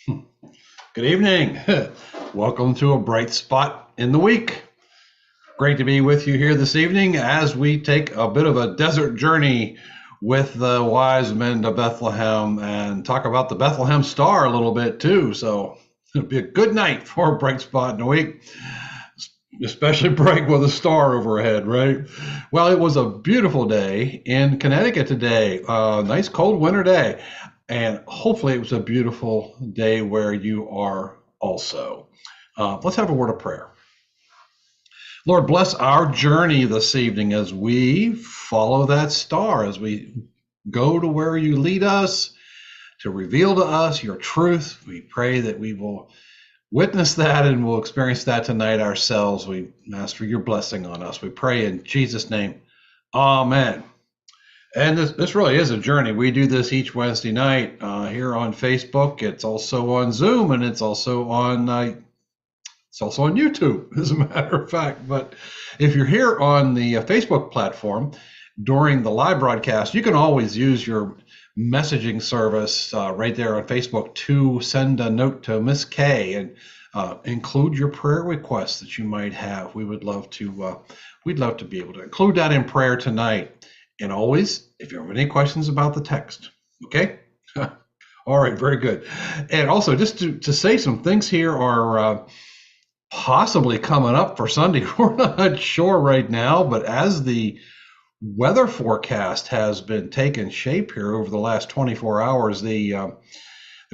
Good evening. Welcome to a bright spot in the week. Great to be with you here this evening as we take a bit of a desert journey with the wise men to Bethlehem and talk about the Bethlehem star a little bit too. So it'll be a good night for a bright spot in the week, especially bright with a star overhead, right? Well, it was a beautiful day in Connecticut today, a nice cold winter day. And hopefully it was a beautiful day where you are also. Let's have a word of prayer. Lord, bless our journey this evening as we follow that star, as we go to where you lead us to reveal to us your truth. We pray that we will witness that and we'll experience that tonight ourselves. We ask for your blessing on us. We pray in Jesus' name. Amen. And this really is a journey. We do this each Wednesday night here on Facebook. It's also on Zoom, and it's also on YouTube, as a matter of fact. But if you're here on the Facebook platform during the live broadcast, you can always use your messaging service right there on Facebook to send a note to Miss Kay and include your prayer requests that you might have. We'd love to be able to include that in prayer tonight. And always, if you have any questions about the text, okay? All right, very good. And also, just to say some things here are possibly coming up for Sunday. We're not sure right now, but as the weather forecast has been taking shape here over the last 24 hours, they're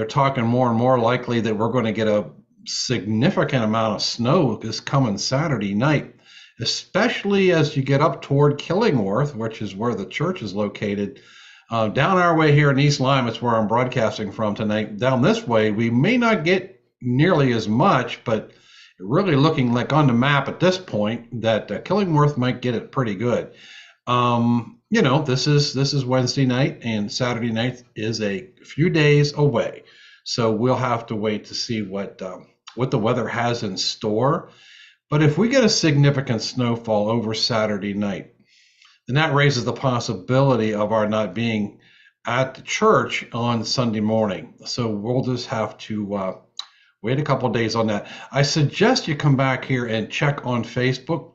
talking more and more likely that we're going to get a significant amount of snow this coming Saturday night, especially as you get up toward Killingworth, which is where the church is located. Down our way here in East Lyme, it's where I'm broadcasting from tonight. Down this way, we may not get nearly as much, but really looking like on the map at this point that Killingworth might get it pretty good. This is Wednesday night, and Saturday night is a few days away. So we'll have to wait to see what the weather has in store. But if we get a significant snowfall over Saturday night, then that raises the possibility of our not being at the church on Sunday morning. So we'll just have to wait a couple of days on that. I suggest you come back here and check on Facebook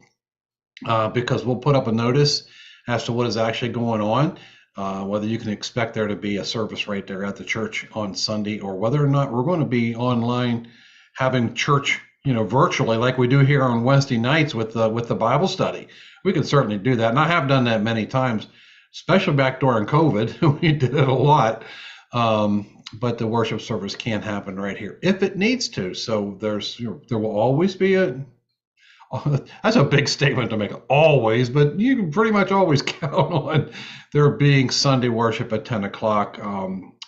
because we'll put up a notice as to what is actually going on, whether you can expect there to be a service right there at the church on Sunday, or whether or not we're going to be online having church virtually like we do here on Wednesday nights with the Bible study. We can certainly do that. And I have done that many times, especially back during COVID. We did it a lot. But the worship service can happen right here if it needs to. So there will always be that's a big statement to make, always, but you can pretty much always count on there being Sunday worship at 10 o'clock.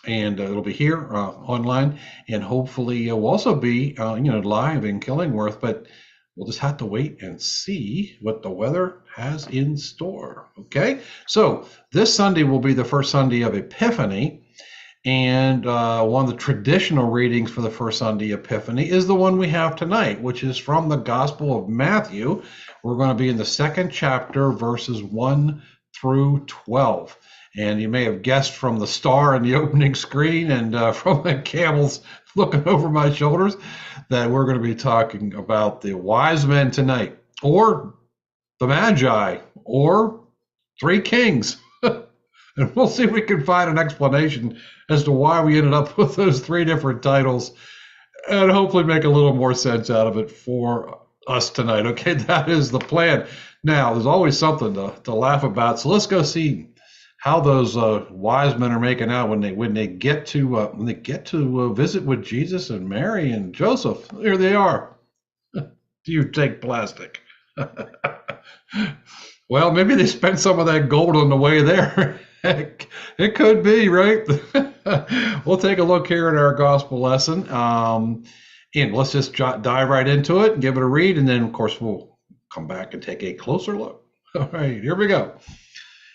And it'll be here online, and hopefully it will also be live in Killingworth, but we'll just have to wait and see what the weather has in store. Okay, so this Sunday will be the first Sunday of Epiphany, and one of the traditional readings for the first Sunday Epiphany is the one we have tonight, which is from the Gospel of Matthew. We're going to be in the second chapter, verses 1 through 12. And you may have guessed from the star in the opening screen and from the camels looking over my shoulders that we're going to be talking about the wise men tonight, or the Magi, or three kings. And we'll see if we can find an explanation as to why we ended up with those three different titles, and hopefully make a little more sense out of it for us tonight. Okay, that is the plan. Now, there's always something to laugh about, so let's go see how those wise men are making out when they get to visit with Jesus and Mary and Joseph. Here they are. Do you take plastic? Well, maybe they spent some of that gold on the way there. Heck, it could be, right? We'll take a look here at our gospel lesson, and let's just dive right into it and give it a read, and then of course we'll come back and take a closer look. All right, here we go.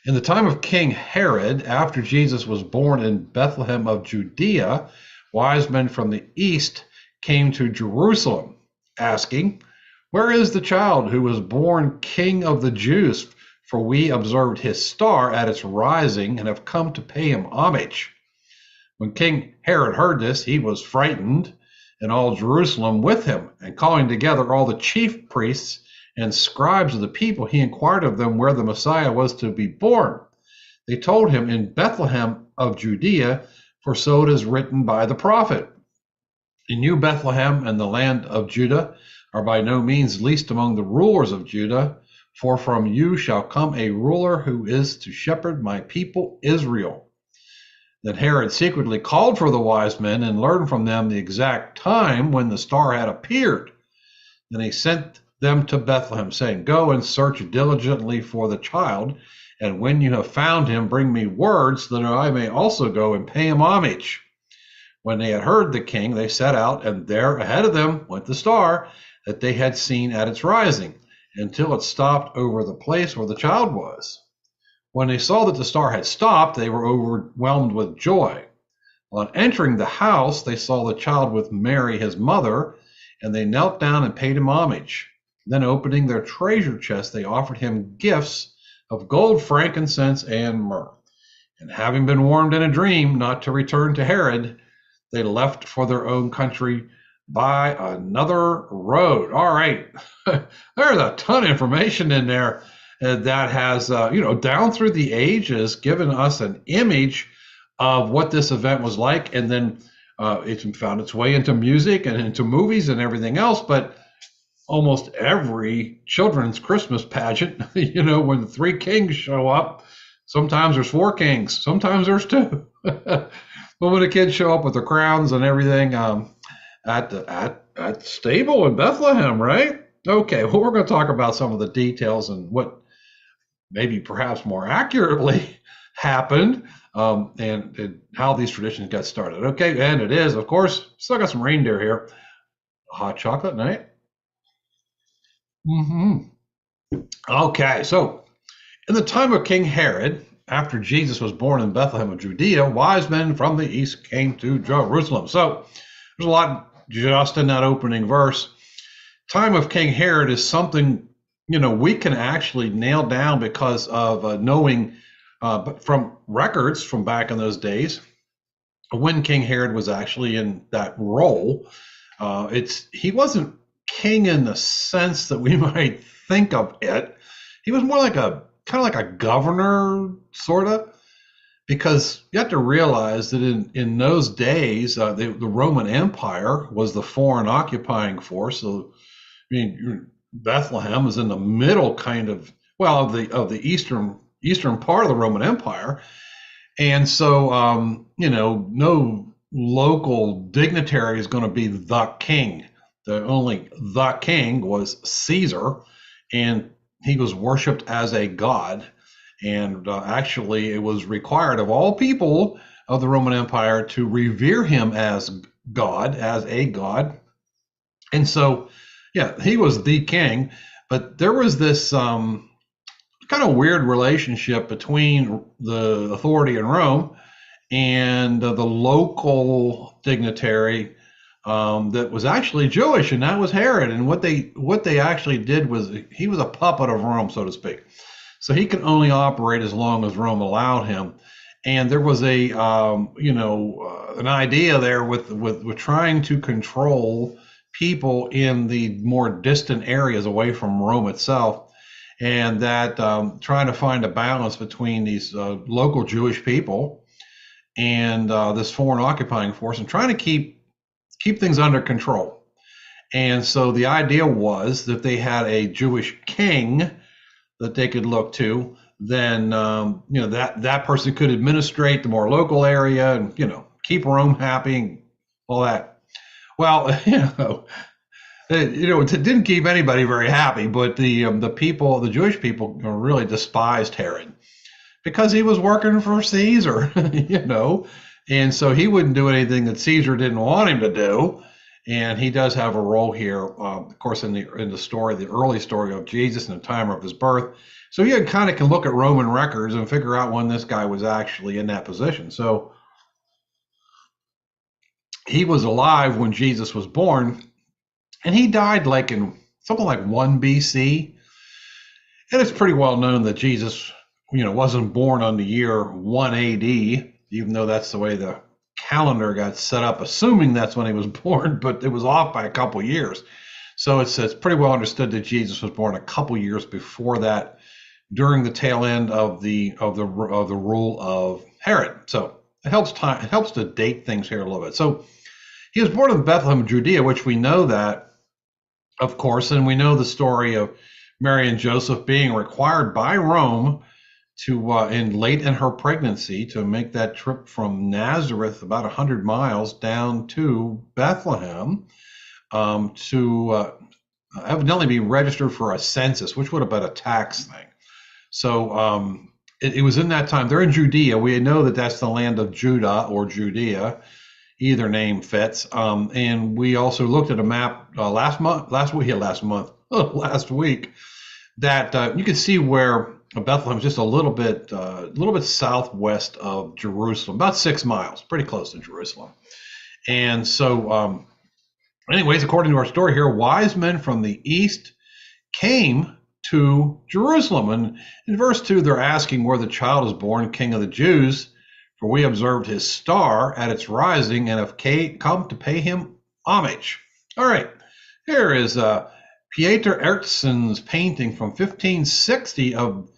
In the time of King Herod, after Jesus was born in Bethlehem of Judea, wise men from the east came to Jerusalem, asking, "Where is the child who was born King of the Jews? For we observed his star at its rising and have come to pay him homage." When King Herod heard this, he was frightened, and all Jerusalem with him. And calling together all the chief priests and scribes of the people, he inquired of them where the Messiah was to be born. They told him, in Bethlehem of Judea, for so it is written by the prophet. And you, Bethlehem, and the land of Judah, are by no means least among the rulers of Judah, for from you shall come a ruler who is to shepherd my people Israel. Then Herod secretly called for the wise men and learned from them the exact time when the star had appeared. Then he sent them to Bethlehem, saying, Go and search diligently for the child, and when you have found him, bring me word, so that I may also go and pay him homage. When they had heard the king, they set out, and there ahead of them went the star that they had seen at its rising, until it stopped over the place where the child was. When they saw that the star had stopped, they were overwhelmed with joy. On entering the house, they saw the child with Mary, his mother, and they knelt down and paid him homage. Then, opening their treasure chest, they offered him gifts of gold, frankincense, and myrrh. And having been warned in a dream not to return to Herod, they left for their own country by another road. All right. There's a ton of information in there that has, down through the ages, given us an image of what this event was like. And then it found its way into music and into movies and everything else. But almost every children's Christmas pageant, when the three kings show up, sometimes there's four kings, sometimes there's two. But when the kids show up with their crowns and everything at the stable in Bethlehem, right? Okay, well, we're going to talk about some of the details and what maybe perhaps more accurately happened, and how these traditions got started. Okay, and it is, of course, still got some reindeer here. Hot chocolate night. Okay, so in the time of King Herod, after Jesus was born in Bethlehem of Judea, wise men from the east came to Jerusalem. So there's a lot just in that opening verse. Time of King Herod is something, we can actually nail down because of knowing from records from back in those days when King Herod was actually in that role. He wasn't king in the sense that we might think of it. He was more like kind of like a governor, sort of, because you have to realize that in those days, the Roman Empire was the foreign occupying force. So, Bethlehem is in the middle, kind of, of the eastern part of the Roman Empire, and so no local dignitary is going to be the king. The king was Caesar, and he was worshipped as a god. And actually, it was required of all people of the Roman Empire to revere him as God, as a god. And so, he was the king. But there was this kind of weird relationship between the authority in Rome and the local dignitary that was actually Jewish, and that was Herod. And what they actually did was, he was a puppet of Rome, so to speak. So he could only operate as long as Rome allowed him. And there was an idea there with trying to control people in the more distant areas away from Rome itself, and that trying to find a balance between these local Jewish people and this foreign occupying force, and trying to keep things under control. And so the idea was that they had a Jewish king that they could look to, then that person could administrate the more local area and keep Rome happy and all that. Well, it didn't keep anybody very happy, but the Jewish people really despised Herod because he was working for Caesar, and so he wouldn't do anything that Caesar didn't want him to do. And he does have a role here, of course, in the story, the early story of Jesus and the time of his birth. So you kind of can look at Roman records and figure out when this guy was actually in that position. So he was alive when Jesus was born, and he died like in something like 1 BC. And it's pretty well known that Jesus, wasn't born on the year 1 AD, even though that's the way the calendar got set up, assuming that's when he was born, but it was off by a couple years. So it's pretty well understood that Jesus was born a couple years before that, during the tail end of the rule of Herod. So it helps to date things here a little bit. So he was born in Bethlehem, Judea, which we know that, of course, and we know the story of Mary and Joseph being required by Rome to late in her pregnancy to make that trip from Nazareth, about 100 miles, down to Bethlehem, to evidently be registered for a census, which would have been a tax thing. So it was in that time. They're in Judea. We know that that's the land of Judah or Judea. Either name fits. And we also looked at a map last week, that you can see where Bethlehem is just a little bit southwest of Jerusalem, about 6 miles, pretty close to Jerusalem. And so, anyways, according to our story here, wise men from the east came to Jerusalem. And in verse 2, they're asking where the child is born, King of the Jews, for we observed his star at its rising and have come to pay him homage. All right, here is Pieter Ertsen's painting from 1560 of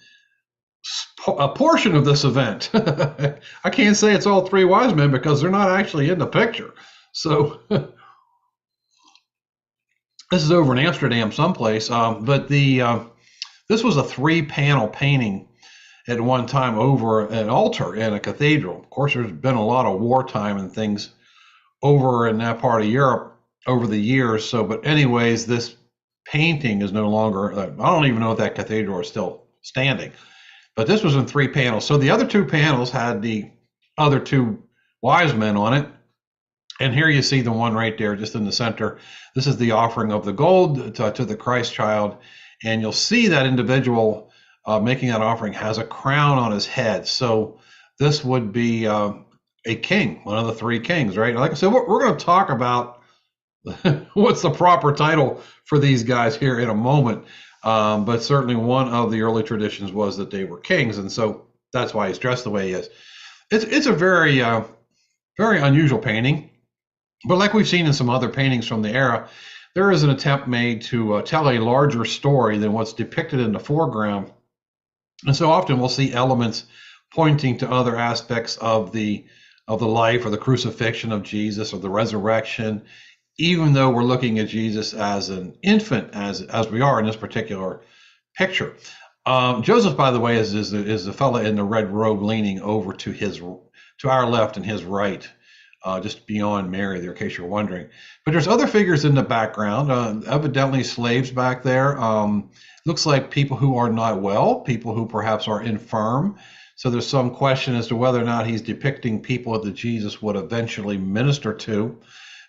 a portion of this event. I can't say it's all three wise men because they're not actually in the picture. So this is over in Amsterdam someplace, but this was a 3-panel painting at one time over an altar in a cathedral. Of course, there's been a lot of wartime and things over in that part of Europe over the years. So, but anyways, this painting is no longer, I don't even know if that cathedral is still standing, but this was in 3 panels. So the other 2 panels had the other 2 wise men on it. And here you see the one right there, just in the center. This is the offering of the gold to the Christ child. And you'll see that individual making that offering has a crown on his head. So this would be a king, one of the 3 kings, right? Like I said, we're going to talk about what's the proper title for these guys here in a moment. But certainly one of the early traditions was that they were kings. And so that's why he's dressed the way he is. It's a very, very unusual painting. But like we've seen in some other paintings from the era, there is an attempt made to tell a larger story than what's depicted in the foreground. And so often we'll see elements pointing to other aspects of the life or the crucifixion of Jesus or the resurrection, even though we're looking at Jesus as an infant, as we are in this particular picture. Joseph, by the way, is the fellow in the red robe leaning over to our left and his right. Just beyond Mary there, in case you're wondering. But there's other figures in the background, evidently slaves back there. Looks like people who are not well, people who perhaps are infirm. So there's some question as to whether or not he's depicting people that Jesus would eventually minister to.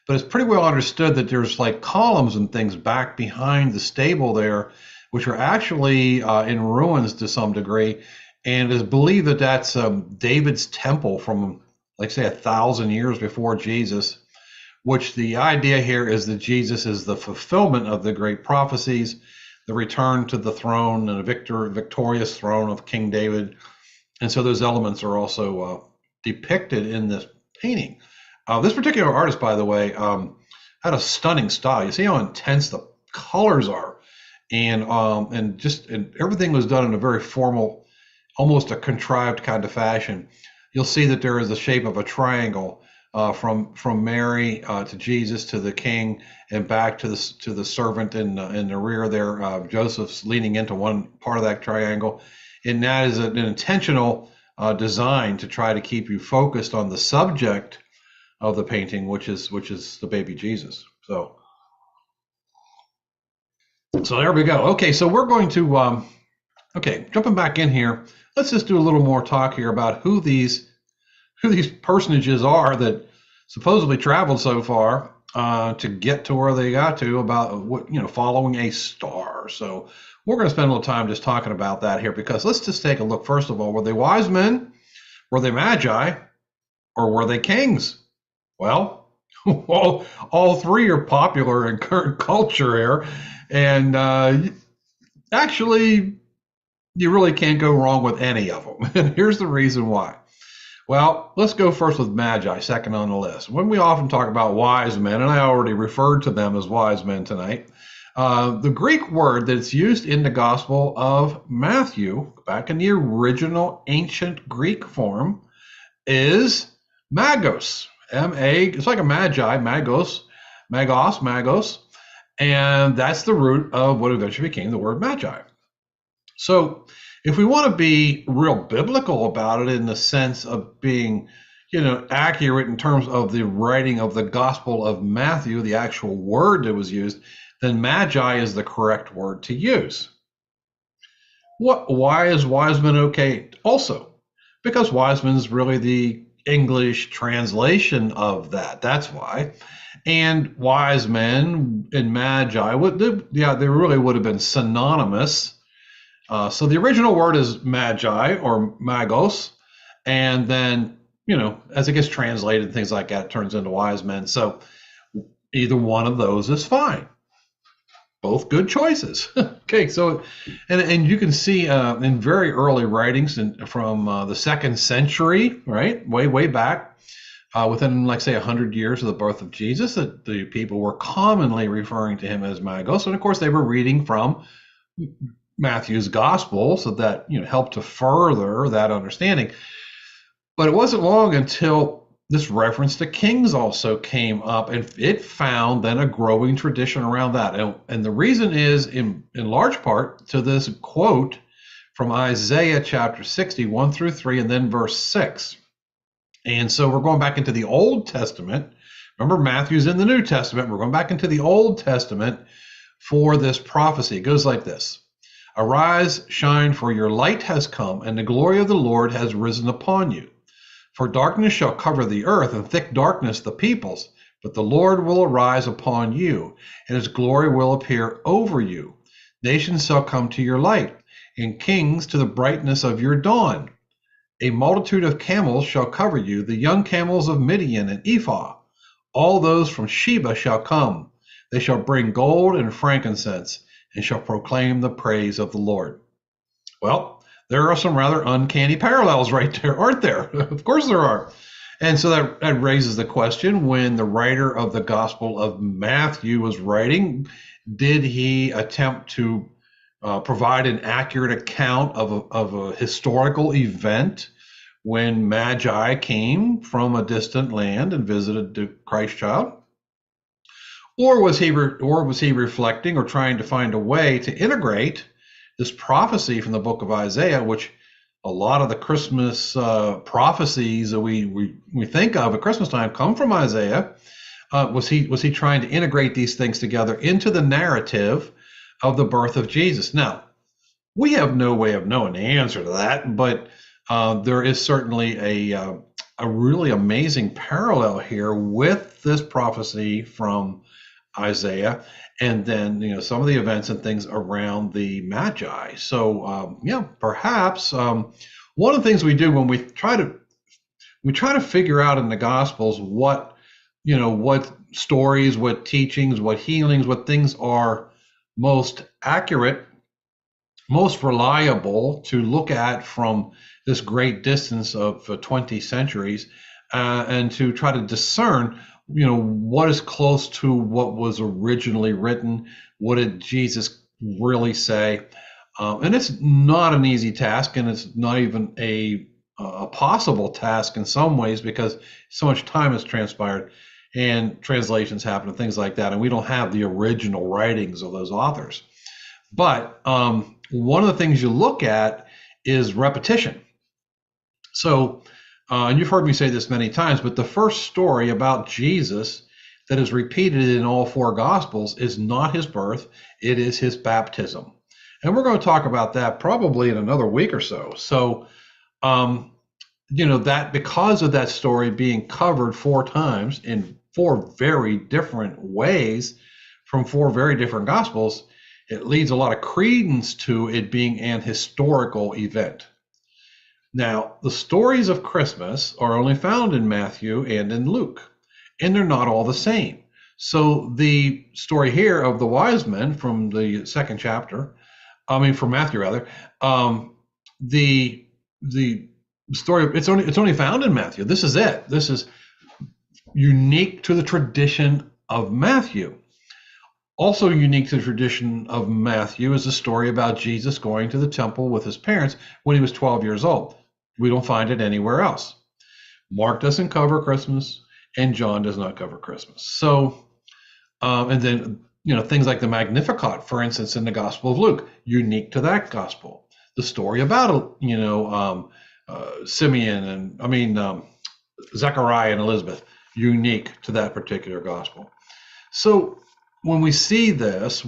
But it's pretty well understood that there's like columns and things back behind the stable there, which are actually in ruins to some degree. And it is believed that that's David's temple from, like say, 1,000 years before Jesus, which the idea here is that Jesus is the fulfillment of the great prophecies, the return to the throne and a victorious throne of King David. And so those elements are also depicted in this painting. This particular artist, by the way, had a stunning style. You see how intense the colors are, and everything was done in a very formal, almost a contrived kind of fashion. You'll see that there is the shape of a triangle from Mary to Jesus to the king and back to the servant in the rear there. Joseph's leaning into one part of that triangle, and that is an intentional design to try to keep you focused on the subject of the painting, which is the baby Jesus. So there we go. Okay, so we're going to jumping back in here. Let's just do a little more talk here about who these personages are that supposedly traveled so far to get to where they got to, about following a star. So we're going to spend a little time just talking about that here, because let's just take a look. First of all, were they wise men? Were they magi? Or were they kings? Well, all 3 are popular in current culture here, and actually, you really can't go wrong with any of them. And here's the reason why. Well, let's go first with Magi, second on the list. When we often talk about wise men, and I already referred to them as wise men tonight, the Greek word that's used in the Gospel of Matthew, back in the original ancient Greek form, is magos. M-A, it's like a magi, magos, and that's the root of what eventually became the word magi. So if we want to be real biblical about it in the sense of being, accurate in terms of the writing of the Gospel of Matthew, the actual word that was used, then magi is the correct word to use. Why is Wiseman okay? Also, because Wiseman is really the English translation of that. That's why. And wise men and magi they really would have been synonymous. So the original word is magi or magos, and then as it gets translated, things like that, it turns into wise men. So either one of those is fine. Both good choices. Okay, so and you can see in very early writings from the 2nd century, right, way back, within like say 100 years of the birth of Jesus, that the people were commonly referring to him as Magos, and of course they were reading from Matthew's gospel, so that helped to further that understanding. But it wasn't long until this reference to kings also came up, and it found then a growing tradition around that. And the reason is in large part to this quote from Isaiah chapter 60, 1 through 3, and then verse 6. And so we're going back into the Old Testament. Remember, Matthew's in the New Testament. We're going back into the Old Testament for this prophecy. It goes like this. Arise, shine, for your light has come, and the glory of the Lord has risen upon you. For darkness shall cover the earth, and thick darkness the peoples. But the Lord will arise upon you, and his glory will appear over you. Nations shall come to your light, and kings to the brightness of your dawn. A multitude of camels shall cover you, the young camels of Midian and Ephah. All those from Sheba shall come. They shall bring gold and frankincense, and shall proclaim the praise of the Lord. Well, there are some rather uncanny parallels right there, aren't there? Of course there are. And so that raises the question, when the writer of the Gospel of Matthew was writing, did he attempt to provide an accurate account of a historical event when Magi came from a distant land and visited the Christ child? Or was he reflecting or trying to find a way to integrate this prophecy from the book of Isaiah, which a lot of the Christmas prophecies that we think of at Christmas time come from Isaiah? Was he trying to integrate these things together into the narrative of the birth of Jesus? Now, we have no way of knowing the answer to that, but there is certainly a really amazing parallel here with this prophecy from Isaiah, and then some of the events and things around the Magi. So perhaps one of the things we do when we try to figure out in the Gospels what stories, what teachings, what healings, what things are most accurate, most reliable to look at from this great distance of 20 centuries, and to try to discern what is close to what was originally written. What did Jesus really say? And it's not an easy task, and it's not even a possible task in some ways, because so much time has transpired and translations happen and things like that, and we don't have the original writings of those authors. But one of the things you look at is repetition. So and you've heard me say this many times, but the first story about Jesus that is repeated in all 4 Gospels is not his birth, it is his baptism. And we're going to talk about that probably in another week or so. So, that because of that story being covered 4 times in 4 very different ways from 4 very different Gospels, it leads a lot of credence to it being an historical event. Now, the stories of Christmas are only found in Matthew and in Luke, and they're not all the same. So the story here of the wise men from the 2nd chapter, from Matthew rather, the story. It's only found in Matthew. This is it. This is unique to the tradition of Matthew. Also unique to the tradition of Matthew is the story about Jesus going to the temple with his parents when he was 12 years old. We don't find it anywhere else. Mark doesn't cover Christmas, and John does not cover Christmas. So, and then, things like the Magnificat, for instance, in the Gospel of Luke, unique to that gospel. The story about, Simeon and, Zechariah and Elizabeth, unique to that particular gospel. So when we see this,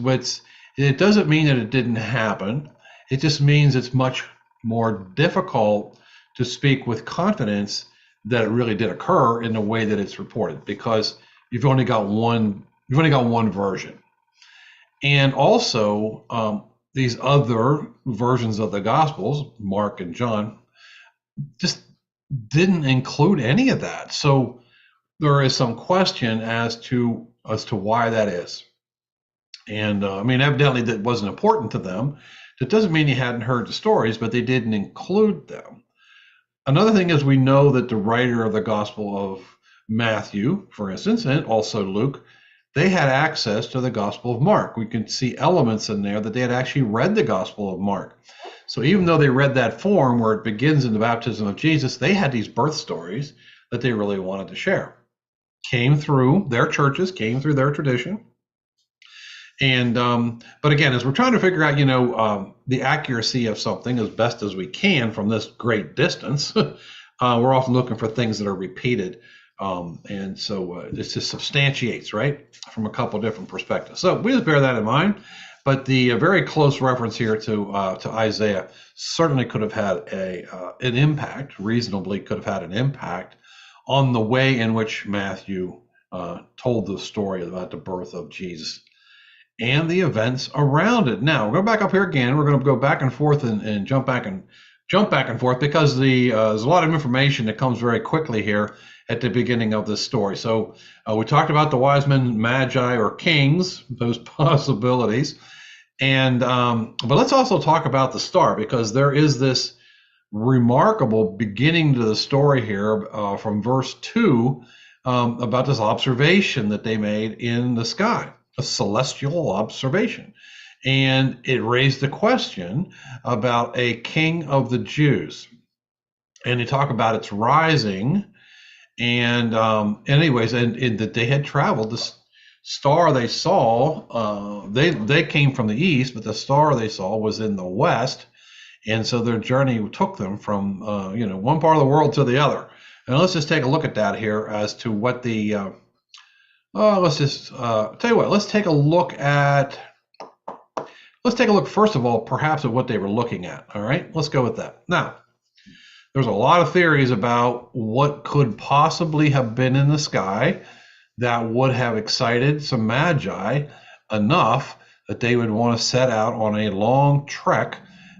it doesn't mean that it didn't happen. It just means it's much more difficult to speak with confidence that it really did occur in the way that it's reported, because you've only got one version. And also, these other versions of the Gospels, Mark and John, just didn't include any of that. So there is some question as to why that is. And evidently that wasn't important to them. That doesn't mean you hadn't heard the stories, but they didn't include them. Another thing is, we know that the writer of the Gospel of Matthew, for instance, and also Luke, they had access to the Gospel of Mark. We can see elements in there that they had actually read the Gospel of Mark. So even though they read that form where it begins in the baptism of Jesus, they had these birth stories that they really wanted to share. Came through their churches, came through their tradition. And but again, as we're trying to figure out, the accuracy of something as best as we can from this great distance, we're often looking for things that are repeated. And so this just substantiates, right, from a couple different perspectives. So we just bear that in mind. But the very close reference here to Isaiah certainly could have had an impact, reasonably could have had an impact on the way in which Matthew told the story about the birth of Jesus and the events around it. Now, we're going back up here again. We're going to go back and forth and jump back and forth, because there's a lot of information that comes very quickly here at the beginning of this story. So we talked about the wise men, magi, or kings, those possibilities. And but let's also talk about the star, because there is this remarkable beginning to the story here from verse 2 about this observation that they made in the sky, a celestial observation. And it raised the question about a king of the Jews. And they talk about its rising. And anyways, and that they had traveled. The star they saw, they came from the east, but the star they saw was in the west. And so their journey took them from, one part of the world to the other. And let's just take a look at that here as to what the, let's take a look first of all, perhaps at what they were looking at. All right, let's go with that. Now, there's a lot of theories about what could possibly have been in the sky that would have excited some magi enough that they would want to set out on a long trek.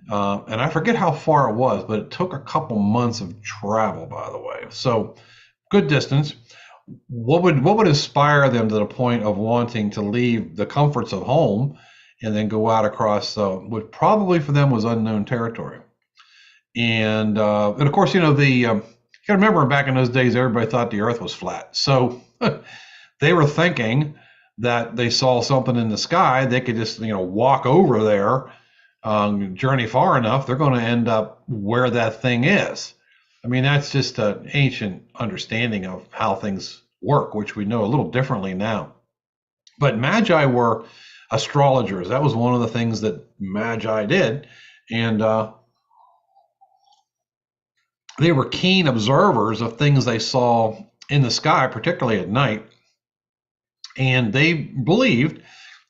And I forget how far it was, but it took a couple months of travel, by the way. So good distance. What would inspire them to the point of wanting to leave the comforts of home and then go out across what probably for them was unknown territory? And of course, you gotta remember back in those days, everybody thought the earth was flat. So they were thinking that they saw something in the sky. They could just, walk over there, journey far enough. They're going to end up where that thing is. I mean, that's just an ancient understanding of how things work, which we know a little differently now. But magi were astrologers. That was one of the things that magi did. And they were keen observers of things they saw in the sky, particularly at night. And they believed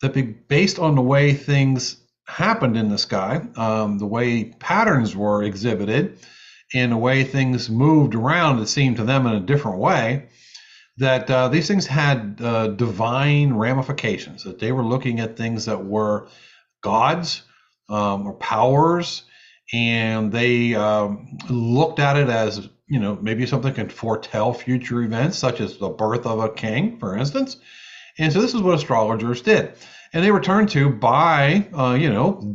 that based on the way things happened in the sky, the way patterns were exhibited, and the way things moved around, it seemed to them in a different way, that these things had divine ramifications, that they were looking at things that were gods or powers. And they looked at it as, maybe something can foretell future events, such as the birth of a king, for instance. And so this is what astrologers did. And they were turned to by,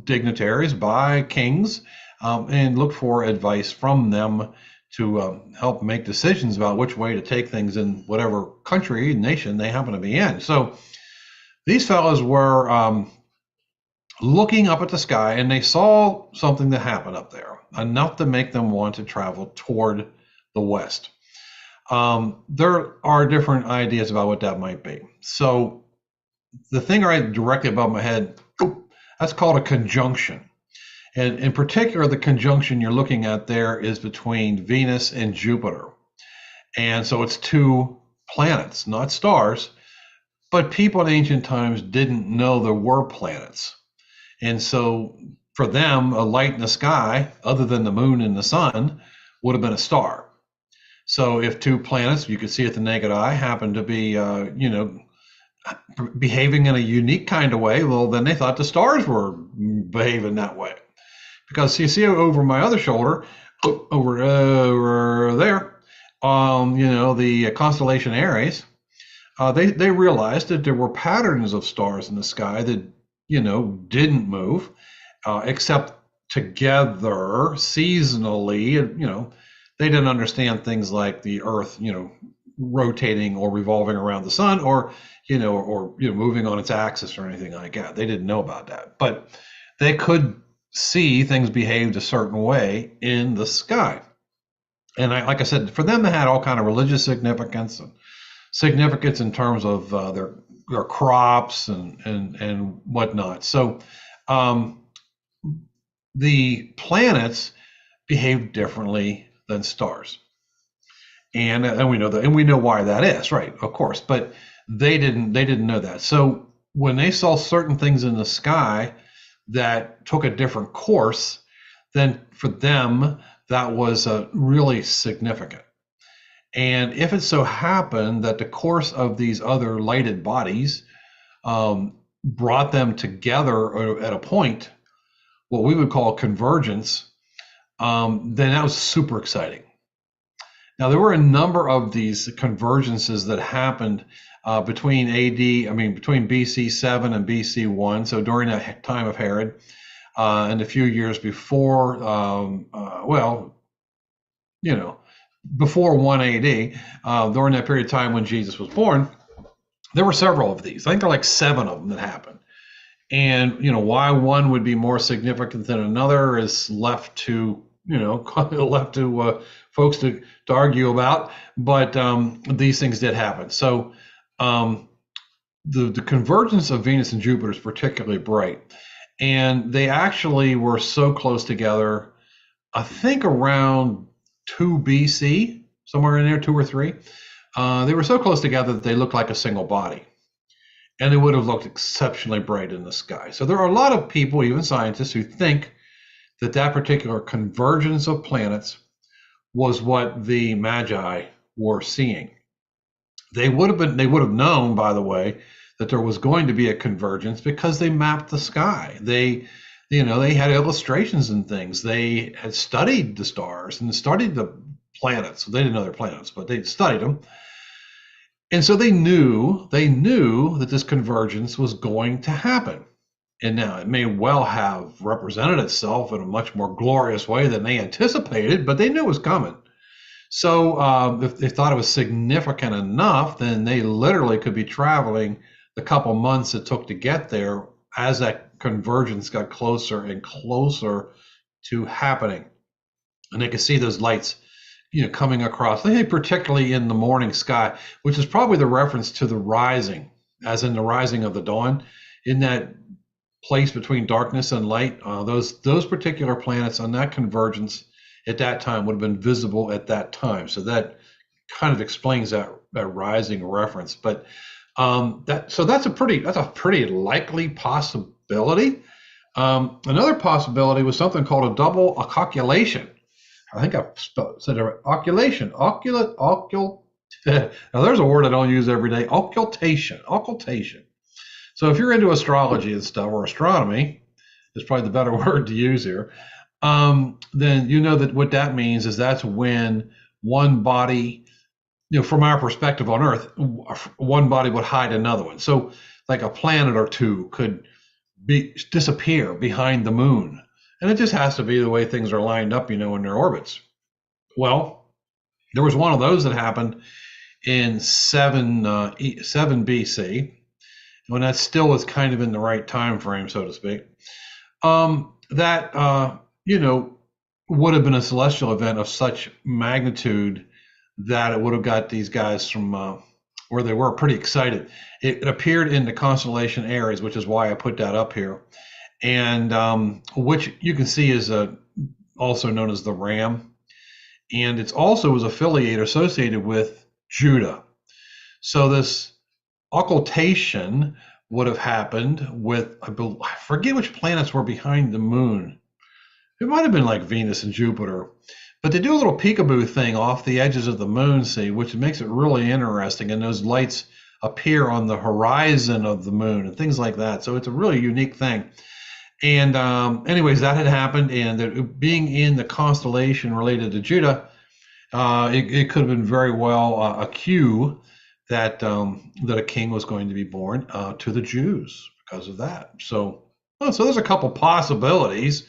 dignitaries, by kings, and looked for advice from them help make decisions about which way to take things in whatever country, nation they happen to be in. So these fellows were looking up at the sky, and they saw something that happened up there, enough to make them want to travel toward the west. There are different ideas about what that might be. So the thing right directly above my head, that's called a conjunction. And in particular, the conjunction you're looking at there is between Venus and Jupiter. And so it's two planets, not stars, but people in ancient times didn't know there were planets. And so for them, a light in the sky, other than the moon and the sun, would have been a star. So if two planets you could see at the naked eye happened to be, behaving in a unique kind of way, well, then they thought the stars were behaving that way. Because you see over my other shoulder, over there, the constellation Aries, they realized that there were patterns of stars in the sky that, didn't move, except together seasonally. They didn't understand things like the Earth, rotating or revolving around the sun, or moving on its axis or anything like that. They didn't know about that, but they could see things behaved a certain way in the sky. And like I said, for them, they had all kind of religious significance and significance in terms of their crops and whatnot. So the planets behave differently than stars. And we know that, and we know why that is, right? Of course, but they didn't know that. So when they saw certain things in the sky that took a different course, then for them that was really significant. And if it so happened that the course of these other lighted bodies brought them together at a point, what we would call convergence, then that was super exciting. Now, there were a number of these convergences that happened between BC 7 and BC 1, so during that time of Herod, and a few years before, before 1 AD, during that period of time when Jesus was born, there were several of these. I think there are like 7 of them that happened. And, why one would be more significant than another is left to folks to argue about, but these things did happen. So the convergence of Venus and Jupiter is particularly bright, and they actually were so close together, I think around 2 BC, somewhere in there, 2 or 3. They were so close together that they looked like a single body, and they would have looked exceptionally bright in the sky. So there are a lot of people, even scientists, who think that particular convergence of planets was what the Magi were seeing. They would have known, by the way, that there was going to be a convergence because they mapped the sky. They had illustrations and things. They had studied the stars and studied the planets. They didn't know they're planets, but they studied them. And so they knew that this convergence was going to happen. And now it may well have represented itself in a much more glorious way than they anticipated, but they knew it was coming. So if they thought it was significant enough, then they literally could be traveling the couple months it took to get there as that convergence got closer and closer to happening. And they could see those lights, coming across, particularly in the morning sky, which is probably the reference to the rising, as in the rising of the dawn, in that place between darkness and light. Those particular planets on that convergence at that time would have been visible at that time. So that kind of explains that rising reference. But that's a pretty likely possibility. Another possibility was something called a double occultation. I think I've said it right. Occultation. Now there's a word I don't use every day. Occultation. So if you're into astrology and stuff, or astronomy is probably the better word to use here, then you know that what that means is that's when one body, from our perspective on Earth, one body would hide another one. So like a planet or two could disappear behind the moon. And it just has to be the way things are lined up, in their orbits. Well, There was one of those that happened in 7 BC, when that still was kind of in the right time frame, so to speak. That would have been a celestial event of such magnitude that it would have got these guys from where they were pretty excited. It appeared in the constellation Aries, which is why I put that up here, and which you can see is also known as the Ram, and it's also was affiliated, associated with Judah. So this occultation would have happened with, I forget which planets were behind the moon. It might have been like Venus and Jupiter, but they do a little peekaboo thing off the edges of the moon, see, which makes it really interesting. And those lights appear on the horizon of the moon and things like that. So it's a really unique thing. And anyways, that had happened, and being in the constellation related to Judah, it could have been very well a cue that that a king was going to be born to the Jews because of that. So there's a couple possibilities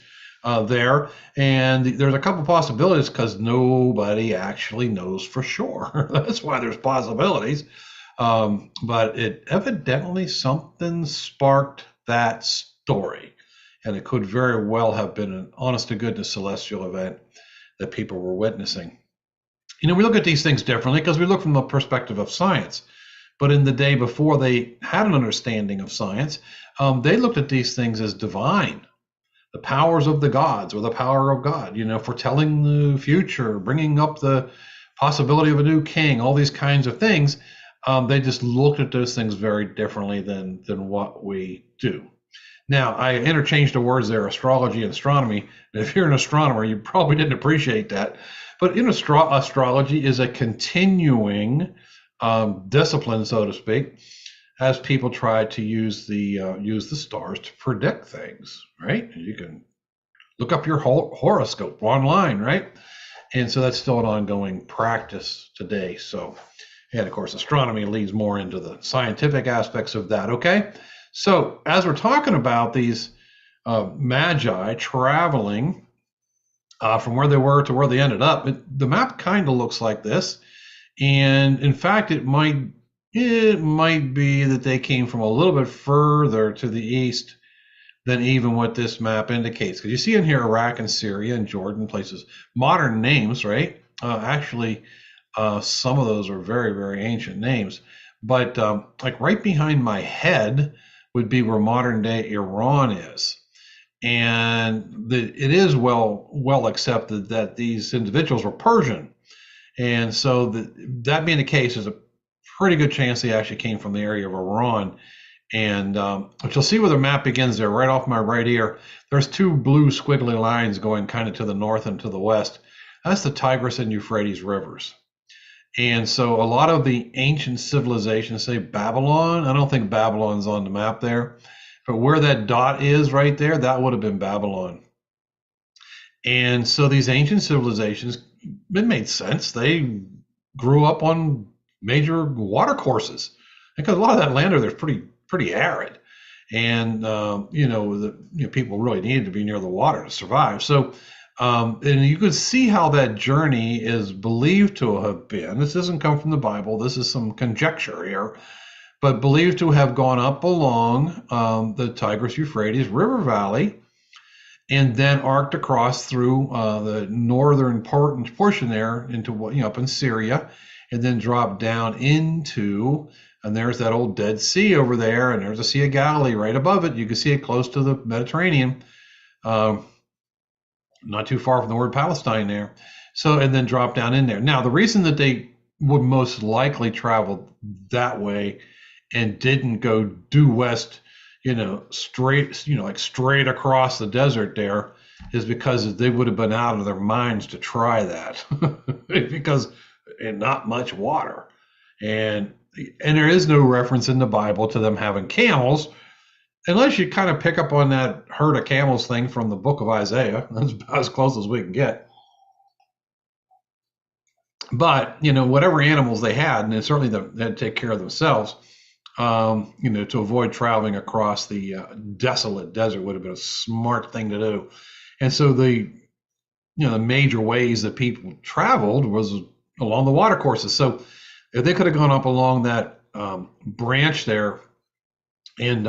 there, and there's a couple possibilities because nobody actually knows for sure. That's why there's possibilities. But it evidently something sparked that story, and it could very well have been an honest to goodness celestial event that people were witnessing. We look at these things differently because we look from the perspective of science. But in the day before they had an understanding of science, they looked at these things as divine, the powers of the gods, or the power of God, foretelling the future, bringing up the possibility of a new king, all these kinds of things. They just looked at those things very differently than what we do. Now, I interchanged the words there, astrology and astronomy. And if you're an astronomer, you probably didn't appreciate that. But astrology is a continuing discipline, so to speak, as people try to use the stars to predict things, right? You can look up your horoscope online, right? And so that's still an ongoing practice today. So, and of course, astronomy leads more into the scientific aspects of that, okay? So as we're talking about these magi traveling from where they were to where they ended up, the map kind of looks like this. And in fact, it might be that they came from a little bit further to the east than even what this map indicates. Because you see in here Iraq and Syria and Jordan, places, modern names, right? Actually, some of those are very, very ancient names. But like right behind my head would be where modern day Iran is. And it is well accepted that these individuals were Persian. And so that being the case, there's a pretty good chance they actually came from the area of Iran. And but you'll see where the map begins there, right off my right ear. There's two blue squiggly lines going kind of to the north and to the west. That's the Tigris and Euphrates rivers. And so a lot of the ancient civilizations, say Babylon, I don't think Babylon's on the map there, but where that dot is right there, that would have been Babylon. And so these ancient civilizations, it made sense. They grew up on major water courses because a lot of that land over there is pretty arid, and people really needed to be near the water to survive. So, and you could see how that journey is believed to have been. This doesn't come from the Bible. This is some conjecture here, but believed to have gone up along the Tigris-Euphrates River Valley, and then arced across through the northern portion there into up in Syria, and then dropped down into, and there's that old Dead Sea over there, and there's the Sea of Galilee right above it. You can see it close to the Mediterranean, not too far from the word Palestine there. So, and then drop down in there. Now, the reason that they would most likely travel that way and didn't go due west, straight across the desert there, is because they would have been out of their minds to try that because not much water. And there is no reference in the Bible to them having camels, unless you kind of pick up on that herd of camels thing from the book of Isaiah. That's about as close as we can get. But, whatever animals they had, and certainly they had to take care of themselves, to avoid traveling across the desolate desert would have been a smart thing to do. And so the major ways that people traveled was, along the water courses. So if they could have gone up along that branch there and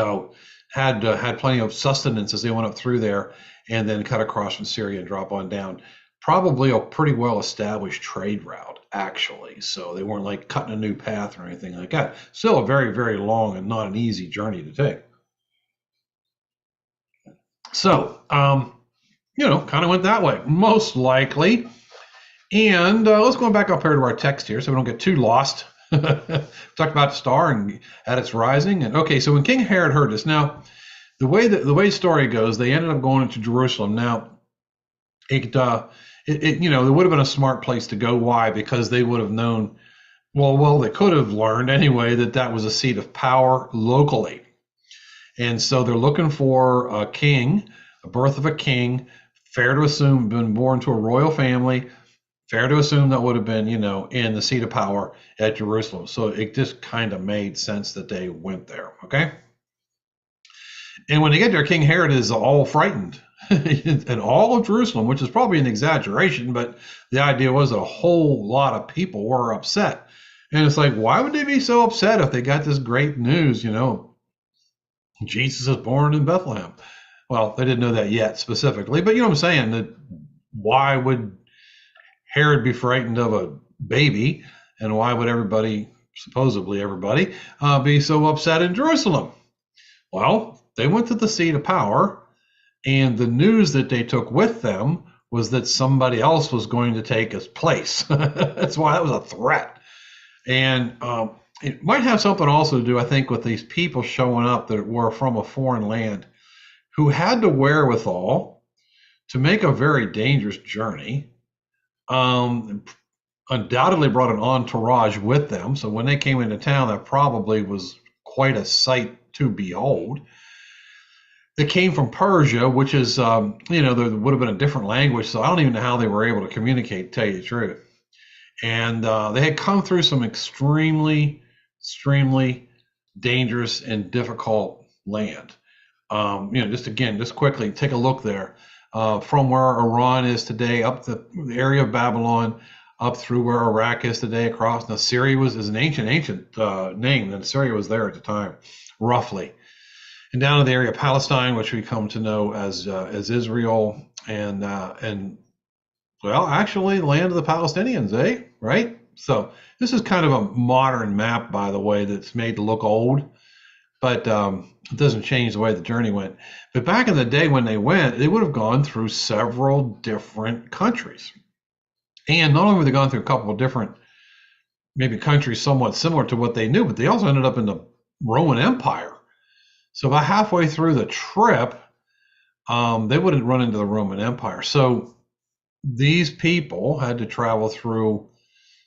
had plenty of sustenance as they went up through there, and then cut across from Syria and drop on down. Probably a pretty well established trade route, actually. So they weren't like cutting a new path or anything like that. Still a very, very long and not an easy journey to take. So, kind of went that way, most likely. And let's go back up here to our text here so we don't get too lost. Talked about the star and at its rising. And okay, so when King Herod heard this, now the way the story goes, they ended up going into Jerusalem. Now, there would have been a smart place to go. Why? Because they would have known. Well, they could have learned anyway that was a seat of power locally, and so they're looking for a king, a birth of a king. Fair to assume, been born to a royal family. Fair to assume that would have been, in the seat of power at Jerusalem. So it just kind of made sense that they went there, okay? And when they get there, King Herod is all frightened. And all of Jerusalem, which is probably an exaggeration, but the idea was that a whole lot of people were upset. And it's like, why would they be so upset if they got this great news, Jesus is born in Bethlehem? Well, they didn't know that yet specifically, but you know what I'm saying, that why would Herod be frightened of a baby, and why would supposedly everybody, be so upset in Jerusalem? Well, they went to the seat of power, and the news that they took with them was that somebody else was going to take his place. That's why that was a threat. And it might have something also to do, I think, with these people showing up that were from a foreign land who had the wherewithal to make a very dangerous journey. Undoubtedly brought an entourage with them. So when they came into town, that probably was quite a sight to behold. They came from Persia, which is, there would have been a different language. So I don't even know how they were able to communicate, to tell you the truth. And they had come through some extremely, extremely dangerous and difficult land. Just quickly take a look there. From where Iran is today, up the area of Babylon, up through where Iraq is today, across. Now, Syria is an ancient name, and Syria was there at the time, roughly. And down to the area of Palestine, which we come to know as Israel, and actually, the land of the Palestinians, right? So this is kind of a modern map, by the way, that's made to look old. But it doesn't change the way the journey went. But back in the day when they went, they would have gone through several different countries. And not only would they gone through a couple of different, maybe countries somewhat similar to what they knew, but they also ended up in the Roman Empire. So about halfway through the trip, they wouldn't run into the Roman Empire. So these people had to travel through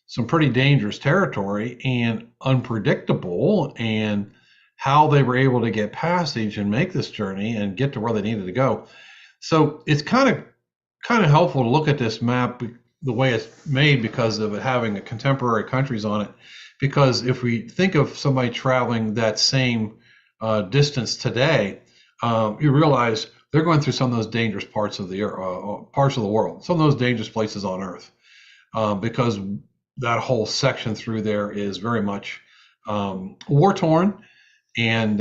some pretty dangerous territory and unpredictable, and how they were able to get passage and make this journey and get to where they needed to go. So it's kind of helpful to look at this map the way it's made because of it having a contemporary countries on it. Because if we think of somebody traveling that same distance today, you realize they're going through some of those dangerous parts of the world, some of those dangerous places on Earth, because that whole section through there is very much war torn. And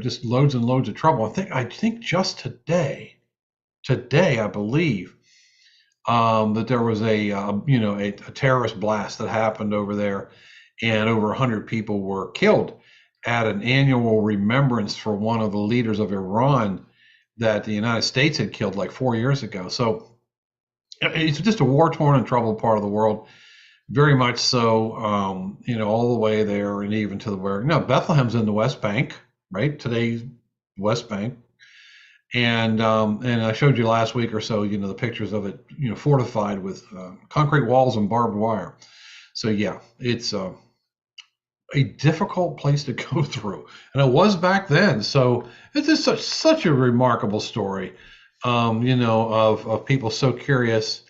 just loads and loads of trouble. I think just today, I believe that there was a terrorist blast that happened over there, and over 100 people were killed at an annual remembrance for one of the leaders of Iran that the United States had killed like 4 years ago. So it's just a war-torn and troubled part of the world. Very much so, all the way there, and even to where Bethlehem's in the West Bank, right? Today's West Bank, and I showed you last week or so, the pictures of it, fortified with concrete walls and barbed wire. So yeah, it's a difficult place to go through, and it was back then. So it's just such a remarkable story, of people so curious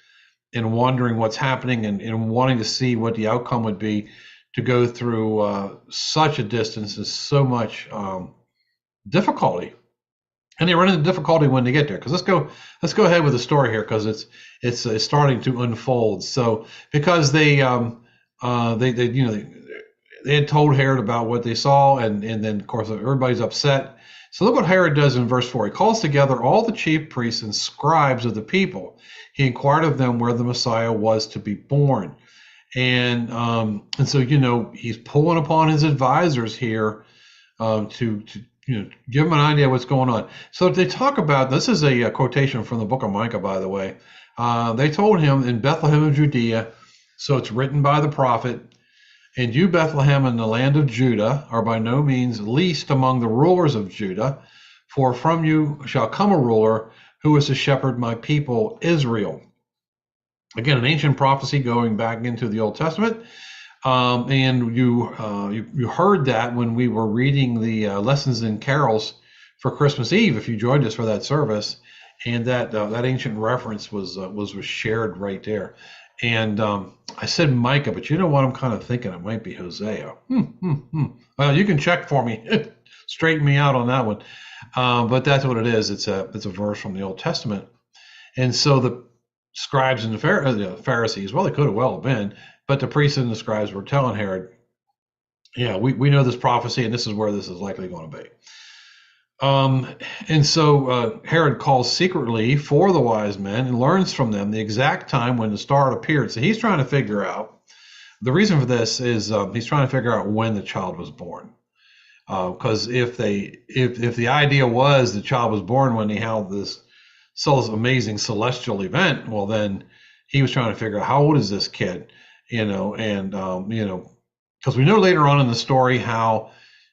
and wondering what's happening and wanting to see what the outcome would be, to go through such a distance and so much difficulty And they run into difficulty when they get there. Because let's go ahead with the story here, because it's starting to unfold. So because they they had told Herod about what they saw, and then of course everybody's upset. So look what Herod does in verse 4. He calls together all the chief priests and scribes of the people. He inquired of them where the Messiah was to be born. And so he's pulling upon his advisors here to give them an idea of what's going on. So they talk about, this is a quotation from the book of Micah, by the way. They told him in Bethlehem of Judea, so it's written by the prophet, and you, Bethlehem, in the land of Judah, are by no means least among the rulers of Judah, for from you shall come a ruler who is to shepherd my people Israel. Again, an ancient prophecy going back into the Old Testament. And you heard that when we were reading the lessons and carols for Christmas Eve, if you joined us for that service, and that ancient reference was shared right there. And I said Micah, but you know what I'm kind of thinking? It might be Hosea. Well, you can check for me, straighten me out on that one. But that's what it is. It's a verse from the Old Testament. And so the scribes and the Pharisees, well, they could have well been, but the priests and the scribes were telling Herod, yeah, we know this prophecy, and this is where this is likely going to be. And so Herod calls secretly for the wise men and learns from them the exact time when the star appeared. So he's trying to figure out, the reason for this is he's trying to figure out when the child was born. Because if the idea was the child was born when they held this amazing celestial event, well, then he was trying to figure out how old is this kid, and because we know later on in the story how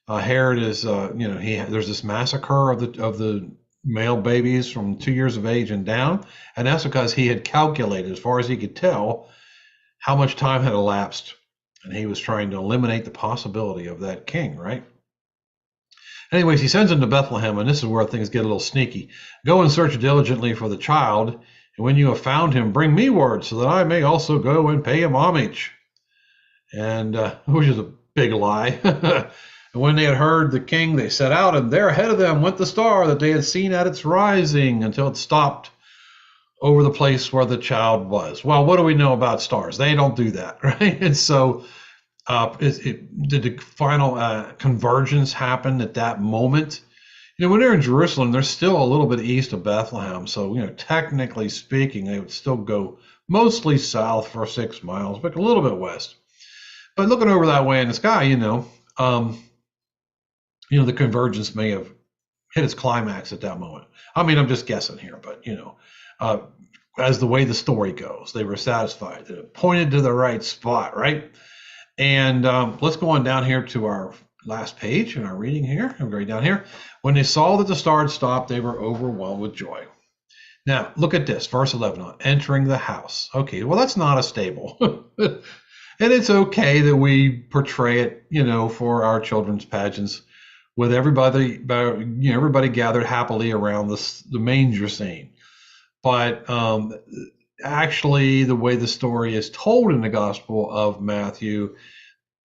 Herod is, there's this massacre of the male babies from 2 years of age and down, and that's because he had calculated, as far as he could tell, how much time had elapsed, and he was trying to eliminate the possibility of that king, right? Anyways, he sends him to Bethlehem, and this is where things get a little sneaky. Go and search diligently for the child, and when you have found him, bring me word, so that I may also go and pay him homage. And which is a big lie. And when they had heard the king, they set out, and there ahead of them went the star that they had seen at its rising, until it stopped over the place where the child was. Well, what do we know about stars? They don't do that, right? And so did the final convergence happen at that moment? When they're in Jerusalem, they're still a little bit east of Bethlehem. So, technically speaking, they would still go mostly south for 6 miles, but a little bit west. But looking over that way in the sky, the convergence may have hit its climax at that moment. I mean, I'm just guessing here, but, as the way the story goes, they were satisfied that it pointed to the right spot, right? And let's go on down here to our last page in our reading here. I'm right down here. When they saw that the star had stopped, they were overwhelmed with joy. Now, look at this, verse 11, on entering the house. Okay, well, that's not a stable. And it's okay that we portray it, for our children's pageants, with everybody gathered happily around the manger scene. But actually, the way the story is told in the Gospel of Matthew,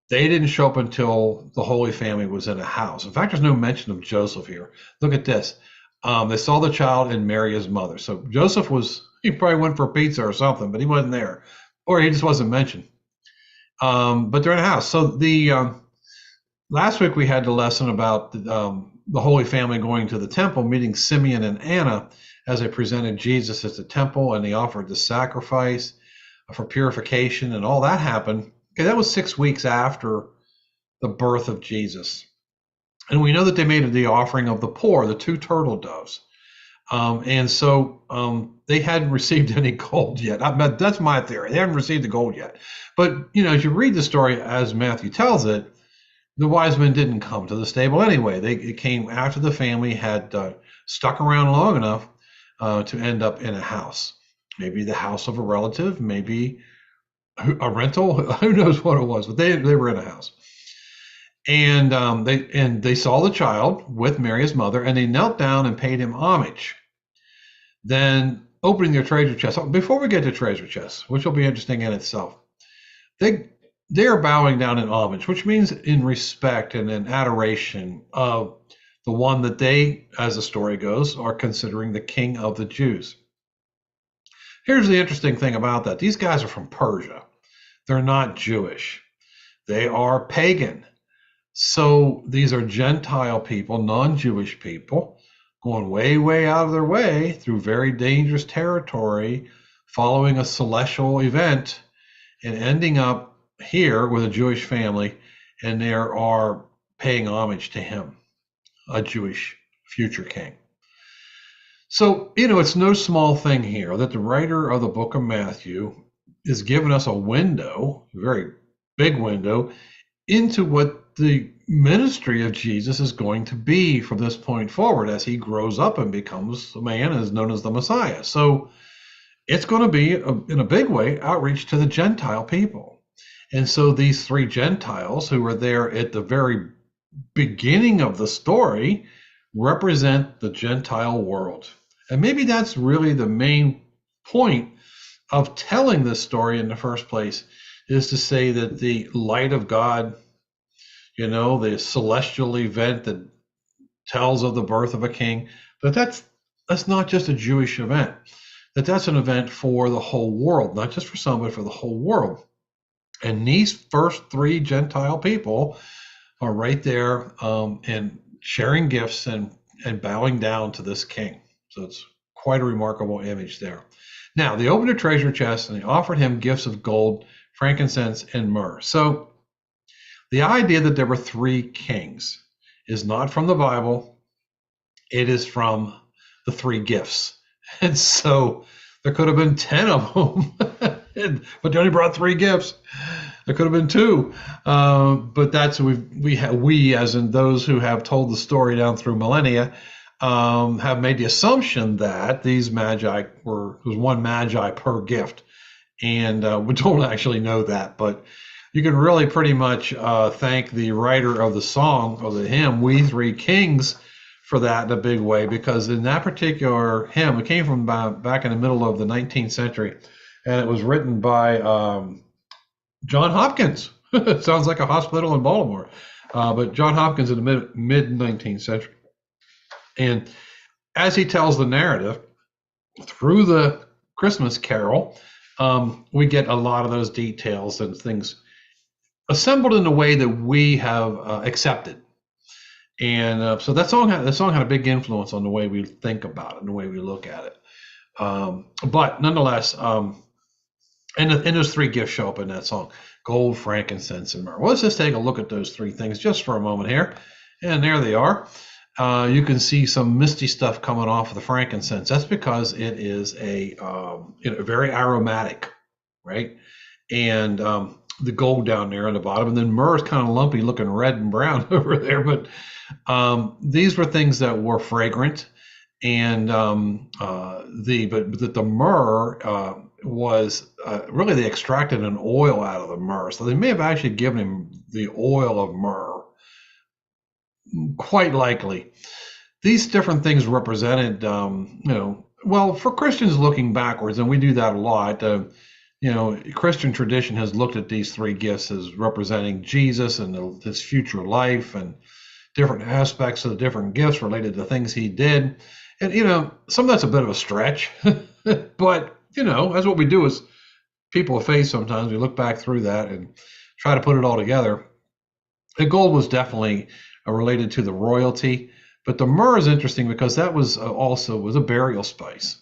they didn't show up until the Holy Family was in a house. In fact, there's no mention of Joseph here. Look at this. They saw the child and Mary, his mother. So Joseph he probably went for pizza or something, but he wasn't there. Or he just wasn't mentioned. But they're in a house. So last week we had the lesson about the Holy Family going to the temple, meeting Simeon and Anna as they presented Jesus at the temple, and they offered the sacrifice for purification, and all that happened. Okay, that was 6 weeks after the birth of Jesus. And we know that they made the offering of the poor, the 2 turtle doves. And so they hadn't received any gold yet. That's my theory. They haven't received the gold yet. But, as you read the story as Matthew tells it, the wise men didn't come to the stable anyway. It came after the family had stuck around long enough to end up in a house. Maybe the house of a relative, maybe a rental. Who knows what it was, but they were in a house. And they saw the child with Mary, his mother, and they knelt down and paid him homage. Then, opening their treasure chest. Before we get to treasure chests, which will be interesting in itself, they are bowing down in homage, which means in respect and in adoration of the one that they, as the story goes, are considering the king of the Jews. Here's the interesting thing about that. These guys are from Persia. They're not Jewish. They are pagan. So these are Gentile people, non-Jewish people, going way, way out of their way through very dangerous territory, following a celestial event, and ending up here with a Jewish family, and they are paying homage to him, a Jewish future king. So, it's no small thing here that the writer of the book of Matthew is giving us a window, a very big window, into what the ministry of Jesus is going to be from this point forward as he grows up and becomes a man and is known as the Messiah. So it's going to be, in a big way, outreach to the Gentile people. And so these three Gentiles who were there at the very beginning of the story represent the Gentile world. And maybe that's really the main point of telling this story in the first place, is to say that the light of God, the celestial event that tells of the birth of a king, but that's not just a Jewish event, that's an event for the whole world, not just for some, but for the whole world. And these first three Gentile people are right there and sharing gifts and bowing down to this king. So it's quite a remarkable image there. Now, they opened a treasure chest and they offered him gifts of gold, frankincense, and myrrh. So the idea that there were three kings is not from the Bible. It is from the three gifts. And so there could have been 10 of them, but they only brought three gifts. There could have been two, but that's we as in those who have told the story down through millennia, have made the assumption that these magi was one magi per gift, and we don't actually know that, but you can really pretty much thank the writer of the song or the hymn, "We Three Kings," for that in a big way, because in that particular hymn, it came from back in the middle of the 19th century, and it was written by John Hopkins. It sounds like a hospital in Baltimore, but John Hopkins in the mid 19th century. And as he tells the narrative through the Christmas carol, we get a lot of those details and things assembled in a way that we have accepted. And so that song had a big influence on the way we think about it and the way we look at it. But nonetheless, and those three gifts show up in that song: gold, frankincense, and myrrh. Well, let's just take a look at those three things just for a moment here. And there they are. You can see some misty stuff coming off of the frankincense. That's because it is a very aromatic, right? And the gold down there on the bottom, and then myrrh is kind of lumpy, looking red and brown over there. But these were things that were fragrant, and the myrrh was really, they extracted an oil out of the myrrh, so they may have actually given him the oil of myrrh. Quite likely. These different things represented, well, for Christians looking backwards, and we do that a lot, Christian tradition has looked at these three gifts as representing Jesus and his future life and different aspects of the different gifts related to things he did. And, some of that's a bit of a stretch, but, that's what we do as people of faith sometimes. We look back through that and try to put it all together. The gold was definitely related to the royalty, but the myrrh is interesting because that was also a burial spice.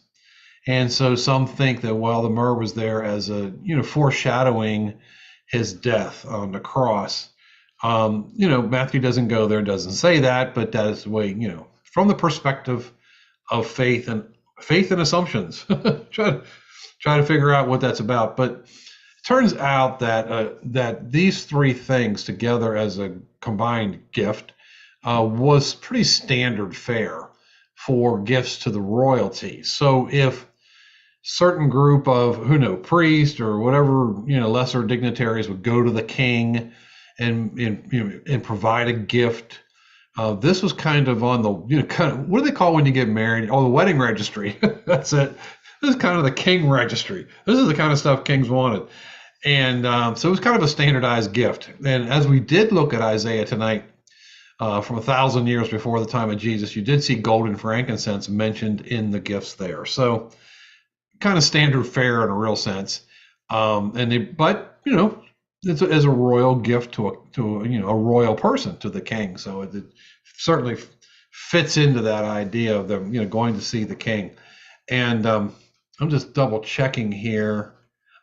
And so some think that, the myrrh was there as a, foreshadowing his death on the cross. Matthew doesn't go there, doesn't say that, but that is the way, from the perspective of faith and assumptions, try to figure out what that's about. But it turns out that these three things together as a combined gift was pretty standard fare for gifts to the royalty. So if certain group of priests or whatever lesser dignitaries would go to the king and provide a gift, this was kind of on the what do they call when you get married? Oh, the wedding registry. That's it. This is kind of the king registry. This is the kind of stuff kings wanted. And so it was kind of a standardized gift. And as we did look at Isaiah tonight, from 1,000 years before the time of Jesus, you did see gold and frankincense mentioned in the gifts there. So kind of standard fare in a real sense. But it's as a royal gift to a royal person, to the king. So it certainly fits into that idea of them going to see the king. And I'm just double checking here.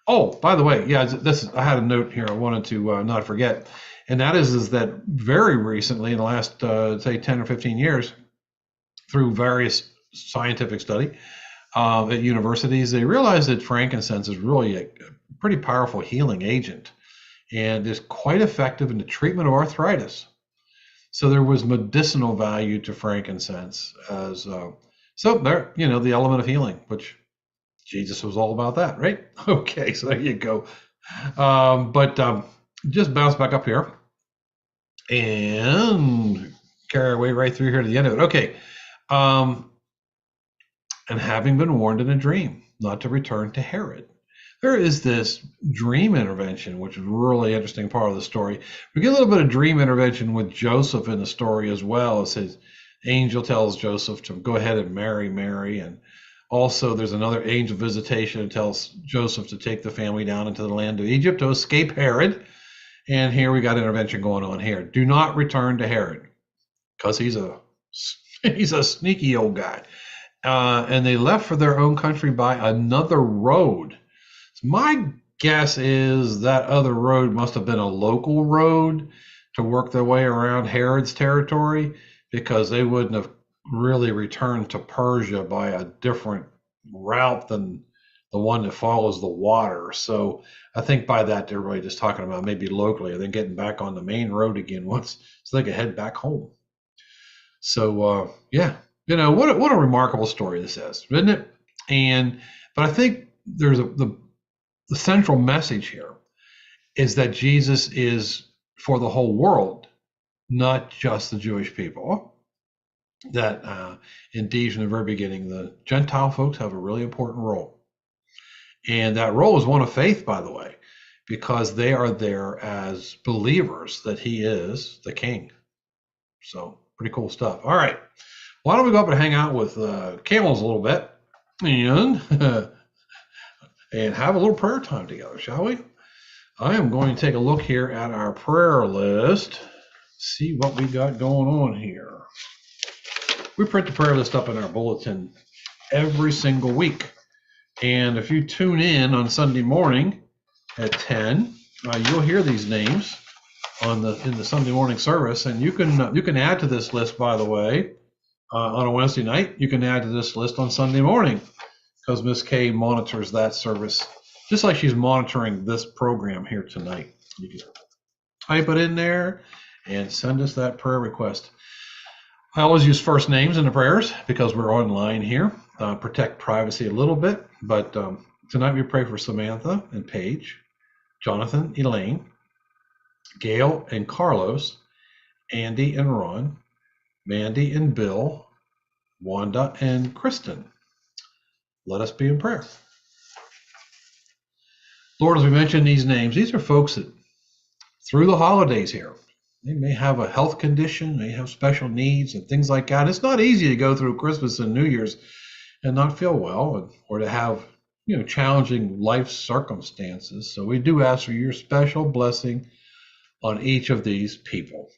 Oh, by the way, yeah, I had a note here I wanted to not forget, and that is that very recently, in the last say 10 or 15 years, through various scientific study at universities, they realized that frankincense is really a pretty powerful healing agent and is quite effective in the treatment of arthritis. So there was medicinal value to frankincense as so there, the element of healing, which Jesus was all about that, right? Okay, so there you go. But just bounce back up here and carry our way right through here to the end of it. Okay. And having been warned in a dream not to return to Herod. There is this dream intervention, which is a really interesting part of the story. We get a little bit of dream intervention with Joseph in the story as well, as his angel tells Joseph to go ahead and marry Mary. And also there's another angel visitation that tells Joseph to take the family down into the land of Egypt to escape Herod. And here we got intervention going on here. Do not return to Herod, because he's a sneaky old guy. And they left for their own country by another road. So my guess is that other road must have been a local road to work their way around Herod's territory, because they wouldn't have really returned to Persia by a different route than the one that follows the water. So I think by that they're really just talking about maybe locally, and then getting back on the main road again once, so they could head back home. So yeah. What a remarkable story this is, isn't it? But I think there's the central message here is that Jesus is for the whole world, not just the Jewish people. That indeed, from the very beginning, the Gentile folks have a really important role. And that role is one of faith, by the way, because they are there as believers that he is the king. So pretty cool stuff. All right. Why don't we go up and hang out with camels a little bit and have a little prayer time together, shall we? I am going to take a look here at our prayer list, see what we got going on here. We print the prayer list up in our bulletin every single week. And if you tune in on Sunday morning at 10, you'll hear these names in the Sunday morning service. And you can add to this list, by the way. On a Wednesday night, you can add to this list on Sunday morning, because Miss Kay monitors that service just like she's monitoring this program here tonight. You can type it in there and send us that prayer request. I always use first names in the prayers because we're online here, protect privacy a little bit. But tonight we pray for Samantha and Paige, Jonathan, Elaine, Gail and Carlos, Andy and Ron, Mandy and Bill, Wanda and Kristen. Let us be in prayer. Lord, as we mention these names, these are folks that through the holidays here, they may have a health condition, they have special needs and things like that. It's not easy to go through Christmas and New Year's and not feel well, or to have challenging life circumstances. So we do ask for your special blessing on each of these people.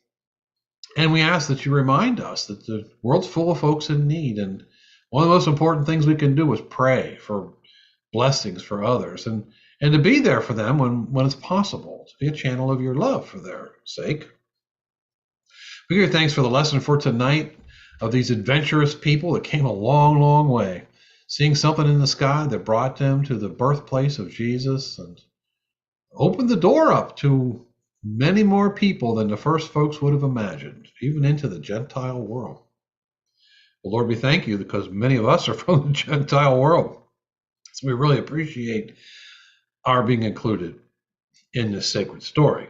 And we ask that you remind us that the world's full of folks in need. And one of the most important things we can do is pray for blessings for others and to be there for them when it's possible, to be a channel of your love for their sake. We give you thanks for the lesson for tonight of these adventurous people that came a long, long way, seeing something in the sky that brought them to the birthplace of Jesus and opened the door up to many more people than the first folks would have imagined, even into the Gentile world. Well, Lord, we thank you because many of us are from the Gentile world. So we really appreciate our being included in this sacred story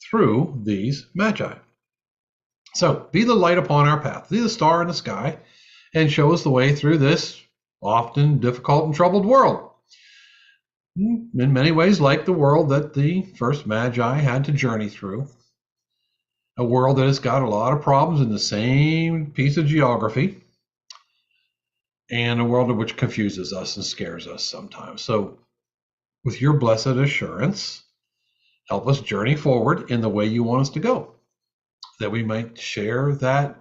through these magi. So be the light upon our path, be the star in the sky, and show us the way through this often difficult and troubled world. In many ways, like the world that the first magi had to journey through. a world that has got a lot of problems in the same piece of geography, and a world which confuses us and scares us sometimes. So, with your blessed assurance, help us journey forward in the way you want us to go, that we might share that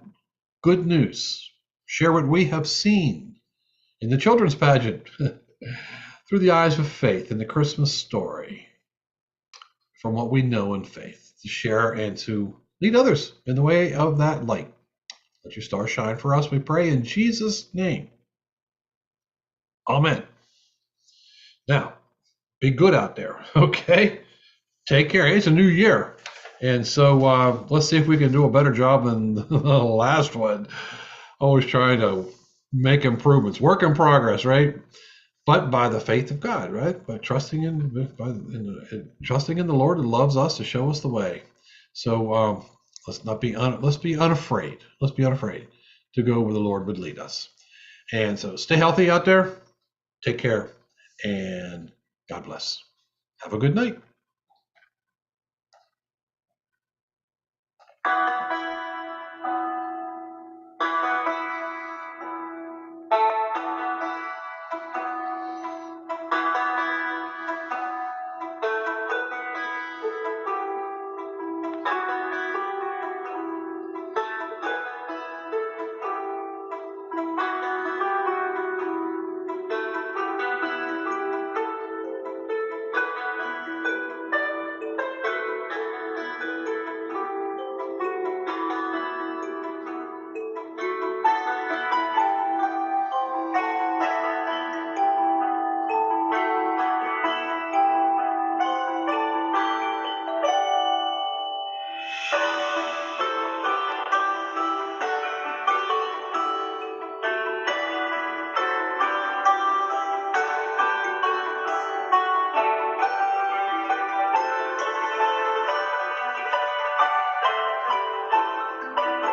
good news, share what we have seen in the children's pageant through the eyes of faith in the Christmas story, from what we know in faith, to share and to lead others in the way of that light. Let your star shine for us, we pray in Jesus' name. Amen. Now, be good out there, okay? Take care. It's a new year. And so let's see if we can do a better job than the last one. Always trying to make improvements. Work in progress, right? But by the faith of God, right? By trusting trusting in the Lord who loves us to show us the way. So let's be unafraid. Let's be unafraid to go where the Lord would lead us. And so stay healthy out there. Take care, and God bless. Have a good night.